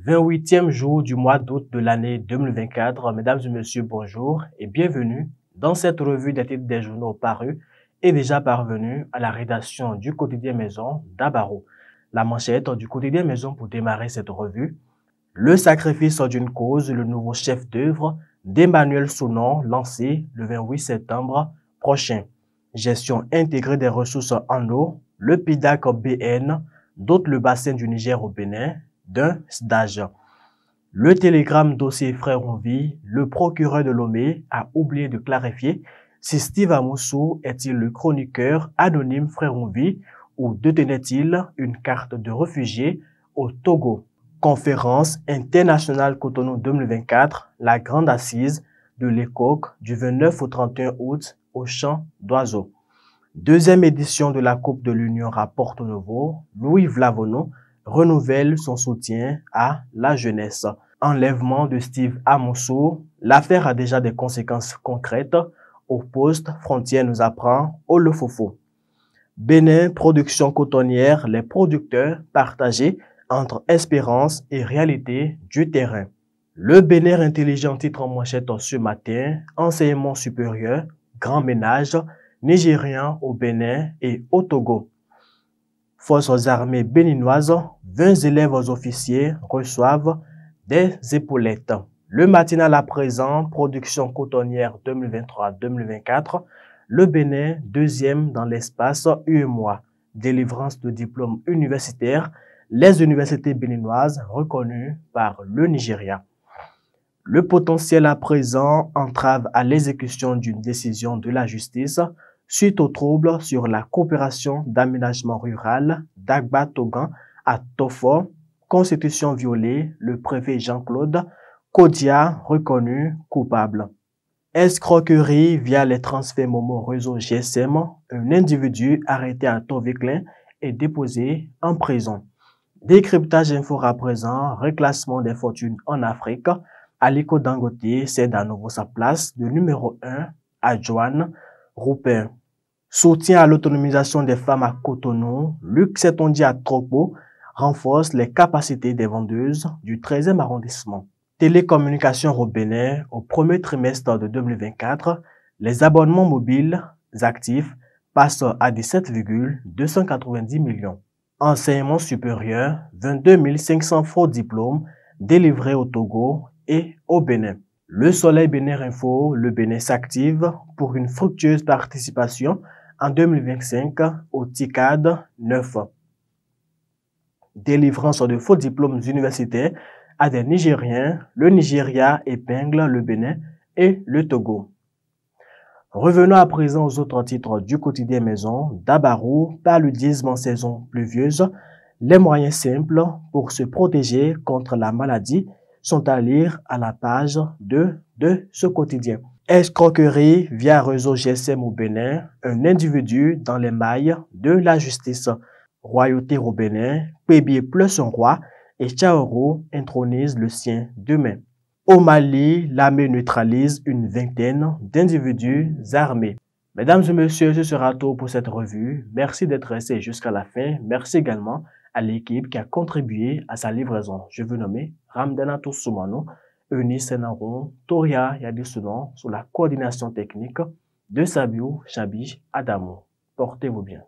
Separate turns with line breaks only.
28e jour du mois d'août de l'année 2024. Mesdames et messieurs, bonjour et bienvenue dans cette revue des titres des journaux parus et déjà parvenus à la rédaction du quotidien Maison d'Abaro. La manchette du quotidien Maison pour démarrer cette revue. Le sacrifice d'une cause, le nouveau chef d'œuvre d'Emmanuel Sounon lancé le 28 septembre prochain. Gestion intégrée des ressources en eau, le PIDAC BN dote le bassin du Niger au Bénin d'un stage. Le télégramme dossier Frère-Onvie, le procureur de Lomé a oublié de clarifier si Steve Amoussou est-il le chroniqueur anonyme Frère-Onvie ou détenait-il une carte de réfugié au Togo. Conférence internationale Cotonou 2024, la grande assise de l'ECOC du 29 au 31 août au Champ d'Oiseaux. Deuxième édition de la Coupe de l'Union à Porto Novo, Louis Vlavono renouvelle son soutien à la jeunesse. Enlèvement de Steve Amoussou, l'affaire a déjà des conséquences concrètes. Au poste, Frontière nous apprend au Lefofo. Bénin, production cotonnière, les producteurs partagés entre espérance et réalité du terrain. Le Bénin intelligent titre en manchette ce matin, enseignement supérieur, grand ménage, nigérien au Bénin et au Togo. Forces armées béninoises, 20 élèves officiers reçoivent des épaulettes. Le matinal à présent, production cotonnière 2023-2024, le Bénin, deuxième dans l'espace UEMOA. Délivrance de diplômes universitaires, les universités béninoises reconnues par le Nigeria. Le potentiel à présent entrave à l'exécution d'une décision de la justice suite aux troubles sur la coopération d'aménagement rural d'Agba Togan à Tofo, constitution violée, le préfet Jean-Claude Kodia reconnu coupable. Escroquerie via les transferts Momo réseau GSM, un individu arrêté à Toviclin est déposé en prison. Décryptage info à présent, reclassement des fortunes en Afrique. Aliko Dangote cède à nouveau sa place de numéro 1 à Joanne Roupin. Soutien à l'autonomisation des femmes à Cotonou, Luc Setondi à Tropo renforce les capacités des vendeuses du 13e arrondissement. Télécommunications au Bénin, au premier trimestre de 2024, les abonnements mobiles actifs passent à 17,290 millions. Enseignement supérieur, 22 500 faux diplômes délivrés au Togo et au Bénin. Le Soleil Bénin Info, le Bénin s'active pour une fructueuse participation en 2025 au TICAD 9. Délivrance de faux diplômes universitaires à des Nigériens, le Nigeria épingle le Bénin et le Togo. Revenons à présent aux autres titres du quotidien Maison d'Abaro, paludisme en saison pluvieuse. Les moyens simples pour se protéger contre la maladie sont à lire à la page 2 de ce quotidien. Escroquerie via réseau GSM au Bénin, un individu dans les mailles de la justice. Royauté au Bénin, Pébié plus un roi et Chaoro intronise le sien demain. Au Mali, l'armée neutralise une vingtaine d'individus armés. Mesdames et messieurs, ce sera tout pour cette revue. Merci d'être restés jusqu'à la fin. Merci également à l'équipe qui a contribué à sa livraison. Je veux nommer Ramdana Toussoumano, Eunice Senaron, Toria Yadisunon, sous la coordination technique de Sabiou Chabi Adamo. Portez-vous bien.